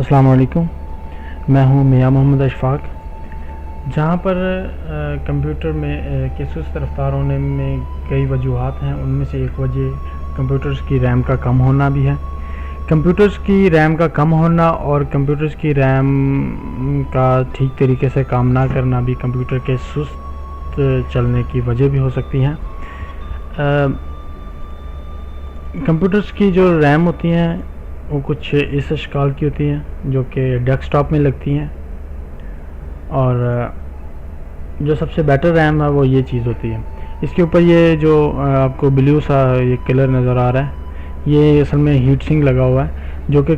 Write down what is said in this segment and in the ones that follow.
अस्सलाम वालेकुम। मैं हूं मियां मोहम्मद अशफाक। जहां पर कंप्यूटर में के सुस्त रफ्तार होने में कई वजूहात हैं, उनमें से एक वजह कंप्यूटर्स की रैम का कम होना भी है। कंप्यूटर्स की रैम का कम होना और कंप्यूटर्स की रैम का ठीक तरीके से काम ना करना भी कंप्यूटर के सुस्त चलने की वजह भी हो सकती हैं। कंप्यूटर्स की जो रैम होती हैं वो कुछ इस शिकाल की होती हैं जो कि डेस्कटॉप में लगती हैं, और जो सबसे बेटर रैम है वो ये चीज़ होती है। इसके ऊपर ये जो आपको ब्लू सा ये कलर नज़र आ रहा है, ये असल में हीट सिंक लगा हुआ है जो कि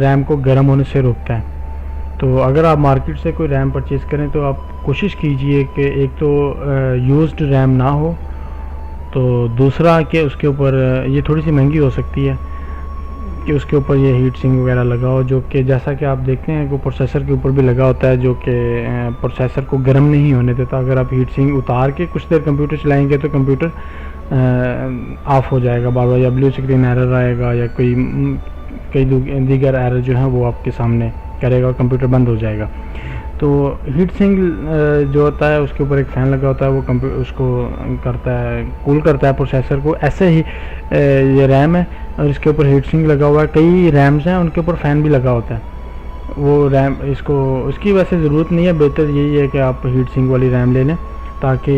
रैम को गर्म होने से रोकता है। तो अगर आप मार्केट से कोई रैम परचेज़ करें तो आप कोशिश कीजिए कि एक तो यूज्ड रैम ना हो, तो दूसरा कि उसके ऊपर ये थोड़ी सी महंगी हो सकती है कि उसके ऊपर ये हीट सिंक वगैरह लगा हो, जो कि जैसा कि आप देखते हैं कि वो प्रोसेसर के ऊपर भी लगा होता है जो कि प्रोसेसर को गर्म नहीं होने देता। अगर आप हीट सिंक उतार के कुछ देर कंप्यूटर चलाएंगे तो कंप्यूटर ऑफ हो जाएगा बार बार, या ब्लू स्क्रीन एरर आएगा या कई दीगर एरर जो है वो आपके सामने करेगा, कंप्यूटर बंद हो जाएगा। तो हीट सिंक जो होता है उसके ऊपर एक फ़ैन लगा होता है, वो उसको करता है, कूल करता है प्रोसेसर को। ऐसे ही ये रैम है और इसके ऊपर हीट सिंक लगा हुआ है। कई रैम्स हैं उनके ऊपर फ़ैन भी लगा होता है। वो रैम इसकी वैसे ज़रूरत नहीं है, बेहतर यही है कि आप हीट सिंक वाली रैम ले लें ताकि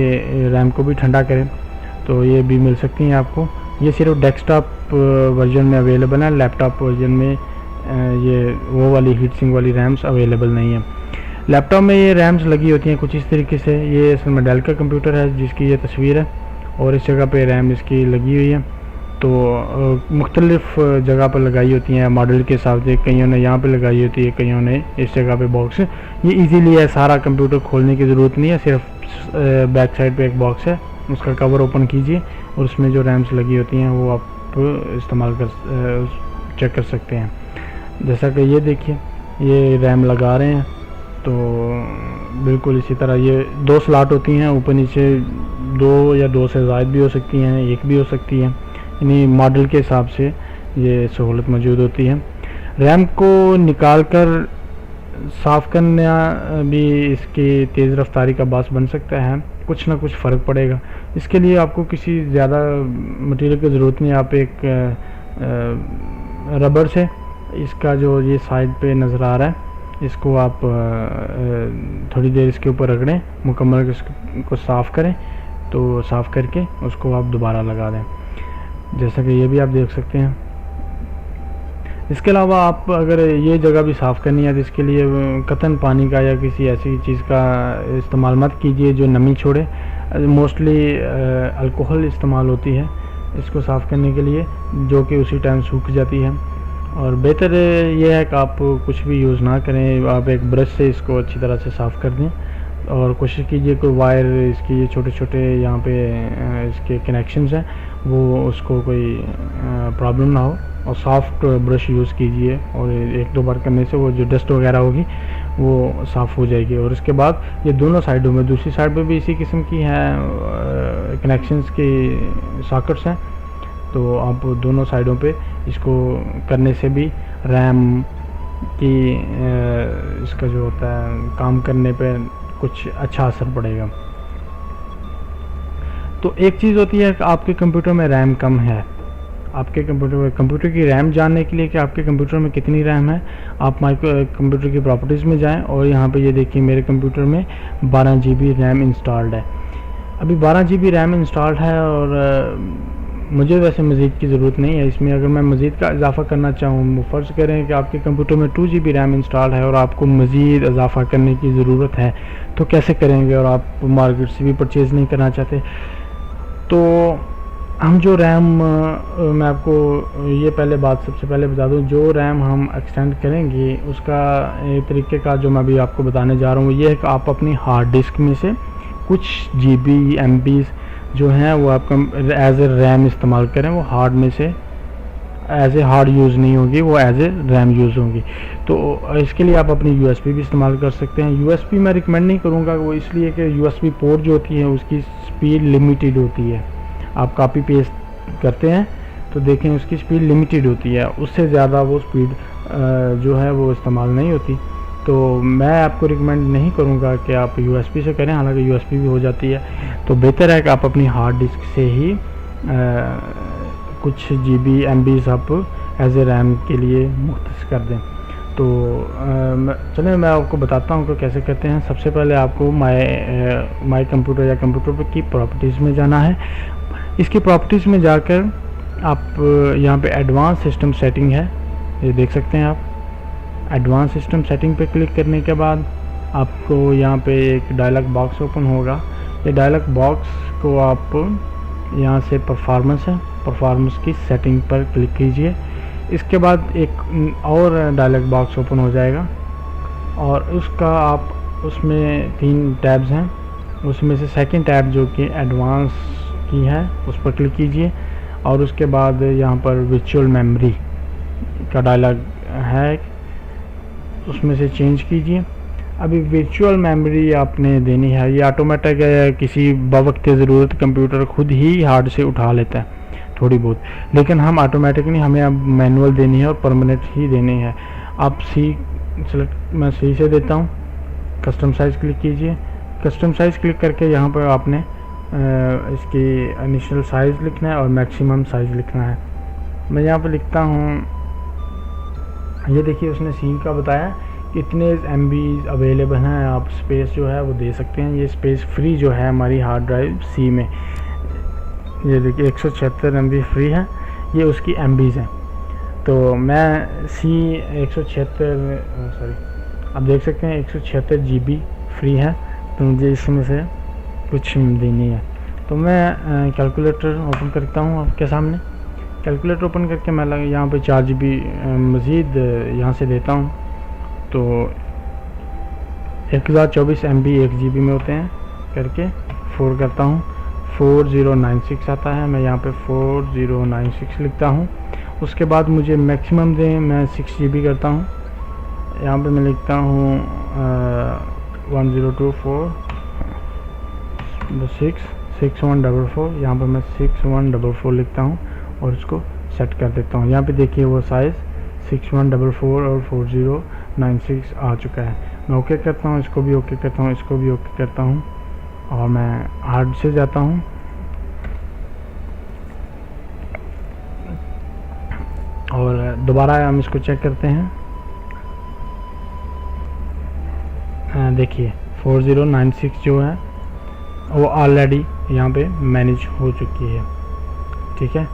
रैम को भी ठंडा करें। तो ये भी मिल सकती हैं आपको। ये सिर्फ डेस्कटॉप वर्जन में अवेलेबल है, लैपटॉप वर्जन में ये वो वाली हीट सिंक वाली रैम्स अवेलेबल नहीं है। लैपटॉप में ये रैम्स लगी होती हैं कुछ इस तरीके से। ये असल में डेल का कंप्यूटर है जिसकी ये तस्वीर है और इस जगह पे रैम इसकी लगी हुई है। तो मुख्तलिफ जगह पर लगाई होती हैं मॉडल के हिसाब से, कईयों ने यहाँ पे लगाई होती है, कईयों ने इस जगह पे बॉक्स। ये इजीली है, सारा कंप्यूटर खोलने की ज़रूरत नहीं है, सिर्फ बैक साइड पे एक बॉक्स है, उसका कवर ओपन कीजिए और उसमें जो रैम्स लगी होती हैं वो आप इस्तेमाल चेक कर सकते हैं। जैसा कि ये देखिए, ये रैम लगा रहे हैं तो बिल्कुल इसी तरह ये 2 स्लॉट होती हैं, ऊपर नीचे 2 या 2 से ज़ायद भी हो सकती हैं, एक भी हो सकती है, यानी मॉडल के हिसाब से ये सहूलत मौजूद होती है। रैम को निकाल कर साफ़ करना भी इसकी तेज़ रफ्तारी का बास बन सकता है, कुछ ना कुछ फ़र्क पड़ेगा। इसके लिए आपको किसी ज़्यादा मटेरियल की ज़रूरत नहीं। आप एक रबर से इसका जो ये साइड पे नज़र आ रहा है इसको आप थोड़ी देर इसके ऊपर रगड़ें, मुकम्मल इसको साफ़ करें, तो साफ़ करके उसको आप दोबारा लगा दें, जैसा कि ये भी आप देख सकते हैं। इसके अलावा आप अगर ये जगह भी साफ़ करनी है तो इसके लिए कतन पानी का या किसी ऐसी चीज़ का इस्तेमाल मत कीजिए जो नमी छोड़े। मोस्टली अल्कोहल इस्तेमाल होती है इसको साफ़ करने के लिए, जो कि उसी टाइम सूख जाती है। और बेहतर ये है कि आप कुछ भी यूज़ ना करें, आप एक ब्रश से इसको अच्छी तरह से साफ़ कर दें और कोशिश कीजिए कोई वायर, इसकी ये छोटे छोटे यहाँ पे इसके कनेक्शंस हैं वो उसको कोई प्रॉब्लम ना हो, और सॉफ्ट ब्रश यूज़ कीजिए और 1-2 बार करने से वो जो डस्ट वगैरह होगी वो साफ़ हो जाएगी। और इसके बाद ये दोनों साइडों में, दूसरी साइड पे भी इसी किस्म की हैं कनेक्शंस की सॉकेट्स हैं, तो आप दोनों साइडों पे इसको करने से भी रैम की इसका जो होता है काम करने पे कुछ अच्छा असर पड़ेगा। तो एक चीज़ होती है कि आपके कंप्यूटर में रैम कम है। आपके कंप्यूटर की रैम जानने के लिए कि आपके कंप्यूटर में कितनी रैम है, आप कंप्यूटर की प्रॉपर्टीज़ में जाएं और यहाँ पे ये देखिए मेरे कंप्यूटर में 12 GB रैम इंस्टॉल्ड है। अभी 12 GB रैम इंस्टॉल्ड है और मुझे वैसे मज़ीद की ज़रूरत नहीं है इसमें। अगर मैं मज़ीद का इजाफ़ा करना चाहूँ, फ़र्ज़ करें कि आपके कंप्यूटर में 2 GB रैम इंस्टॉल है और आपको मज़ीद इजाफ़ा करने की ज़रूरत है, तो कैसे करेंगे और आप मार्केट से भी परचेज़ नहीं करना चाहते, तो हम जो रैम मैं आपको ये सबसे पहले बता दूं, जो रैम हम एक्सटेंड करेंगे उसका एक तरीके का जो मैं अभी आपको बताने जा रहा हूँ ये है कि आप अपनी हार्ड डिस्क में से कुछ GB MB जो हैं वो आप एज ए रैम इस्तेमाल करें। वो हार्ड में से एज ए हार्ड यूज़ नहीं होगी, वो एज ए रैम यूज़ होंगी। तो इसके लिए आप अपनी USB भी इस्तेमाल कर सकते हैं। USB मैं रिकमेंड नहीं करूँगा, वो इसलिए कि USB पोर्ट जो होती है उसकी स्पीड लिमिटेड होती है। आप कॉपी पेस्ट करते हैं तो देखें उसकी स्पीड लिमिटेड होती है, उससे ज़्यादा वो स्पीड जो है वो इस्तेमाल नहीं होती। तो मैं आपको रिकमेंड नहीं करूँगा कि आप USB से करें, हालांकि USB भी हो जाती है। तो बेहतर है कि आप अपनी हार्ड डिस्क से ही कुछ GB MBs आप एज ए रैम के लिए मुख्तस कर दें। तो चलिए मैं आपको बताता हूँ कि कैसे करते हैं। सबसे पहले आपको माई कंप्यूटर या कंप्यूटर की प्रॉपर्टीज़ में जाना है। इसकी प्रॉपर्टीज़ में जाकर आप यहाँ पे एडवांस सिस्टम सेटिंग है, ये देख सकते हैं आप। एडवांस सिस्टम सेटिंग पे क्लिक करने के बाद आपको यहाँ पे एक डायलॉग बॉक्स ओपन होगा। ये डायलॉग बॉक्स को आप यहाँ से परफॉर्मेंस है, परफॉर्मेंस की सेटिंग पर क्लिक कीजिए। इसके बाद एक और डायलॉग बॉक्स ओपन हो जाएगा और उसका आप उसमें 3 टैब्स हैं, उसमें से सेकंड टैब जो कि एडवांस की है उस पर क्लिक कीजिए और उसके बाद यहाँ पर वर्चुअल मेमोरी का डायलॉग है, उसमें से चेंज कीजिए। अभी वर्चुअल मेमोरी आपने देनी है, ये ऑटोमेटिक है, किसी बवक्त ज़रूरत कंप्यूटर खुद ही हार्ड से उठा लेता है थोड़ी बहुत, लेकिन हम ऑटोमेटिक नहीं, हमें अब मैनुअल देनी है और परमानेंट ही देनी है। आप मैं सी से देता हूँ। कस्टम साइज़ क्लिक कीजिए। कस्टम साइज़ क्लिक करके यहाँ पर आपने इसकी इनिशियल साइज़ लिखना है और मैक्सिमम साइज़ लिखना है। मैं यहाँ पर लिखता हूँ, ये देखिए उसने सी का बताया कितने MB अवेलेबल हैं, आप स्पेस जो है वो दे सकते हैं। ये स्पेस फ्री जो है हमारी हार्ड ड्राइव सी में, ये देखिए 176 MB फ्री है, ये उसकी MBs हैं। तो मैं सी 176 सॉरी आप देख सकते हैं 176 GB फ्री है, तो मुझे इसमें से कुछ देनी है। तो मैं कैलकुलेटर ओपन करता हूँ आपके सामने। कैलकुलेटर ओपन करके मैं यहाँ पे 4 GB मज़ीद यहाँ से देता हूँ। तो 1024 MB 1 GB में होते हैं करके 4 करता हूँ, 4096 आता है। मैं यहाँ पे 4096 लिखता हूँ। उसके बाद मुझे मैक्सिमम दें, मैं 6 GB करता हूँ। यहाँ पे मैं लिखता हूँ 6144, यहाँ पर मैं 6144 लिखता हूँ और इसको सेट कर देता हूँ। यहाँ पे देखिए वो साइज़ 6144 और 4096 आ चुका है। मैं ओके करता हूँ, इसको भी ओके करता हूँ, इसको भी ओके करता हूँ और मैं हार्ड से जाता हूँ। और दोबारा हम इसको चेक करते हैं। देखिए 4096 जो है वो ऑलरेडी यहाँ पे मैनेज हो चुकी है, ठीक है।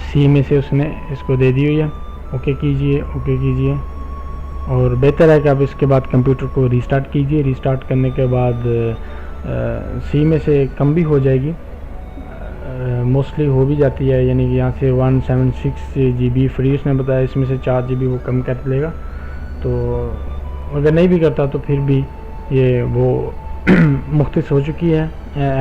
सी में से उसने इसको दे दी हुई है। ओके कीजिए, ओके कीजिए। और बेहतर है कि आप इसके बाद कंप्यूटर को रीस्टार्ट कीजिए। रीस्टार्ट करने के बाद सी में से कम भी हो जाएगी, मोस्टली हो भी जाती है, यानी कि यहाँ से 176 GB फ्री उसने बताया, इसमें से 4 GB वो कम कर लेगा। तो अगर नहीं भी करता तो फिर भी ये वो मुख्तस हो चुकी है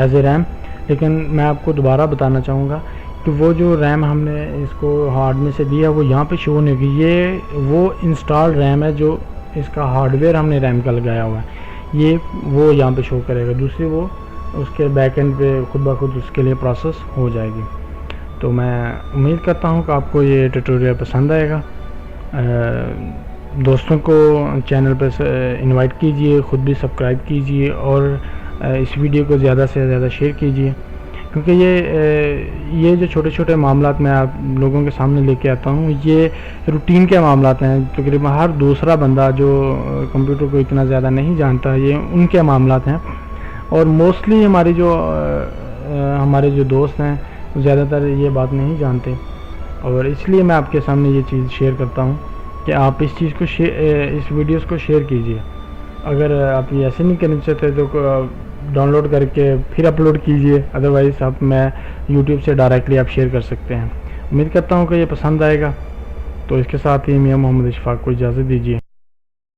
एज ए रैम। लेकिन मैं आपको दोबारा बताना चाहूँगा कि वो जो रैम हमने इसको हार्ड में से दिया वो यहाँ पे शो नहीं होगी। ये वो इंस्टॉल रैम है जो इसका हार्डवेयर हमने रैम का लगाया हुआ है, ये वो यहाँ पे शो करेगा। दूसरी वो उसके बैक एंड पे खुद ब खुद उसके लिए प्रोसेस हो जाएगी। तो मैं उम्मीद करता हूँ कि आपको ये ट्यूटोरियल पसंद आएगा। दोस्तों को चैनल पर इनवाइट कीजिए, ख़ुद भी सब्सक्राइब कीजिए और इस वीडियो को ज़्यादा से ज़्यादा शेयर कीजिए, क्योंकि ये जो छोटे छोटे मामलात मैं आप लोगों के सामने लेके आता हूँ, ये रूटीन के मामलात हैं। तकरीबन हर दूसरा बंदा जो कंप्यूटर को इतना ज़्यादा नहीं जानता, ये उनके मामलात हैं। और मोस्टली हमारे जो दोस्त हैं ज़्यादातर ये बात नहीं जानते, और इसलिए मैं आपके सामने ये चीज़ शेयर करता हूँ कि आप इस चीज़ को इस वीडियोस को शेयर कीजिए। अगर आप ये ऐसे नहीं करना चाहते तो डाउनलोड करके फिर अपलोड कीजिए, अदरवाइज़ आप मैं यूट्यूब से डायरेक्टली आप शेयर कर सकते हैं। उम्मीद करता हूँ कि ये पसंद आएगा। तो इसके साथ ही मियां मोहम्मद इशफाक को इजाज़त दीजिए।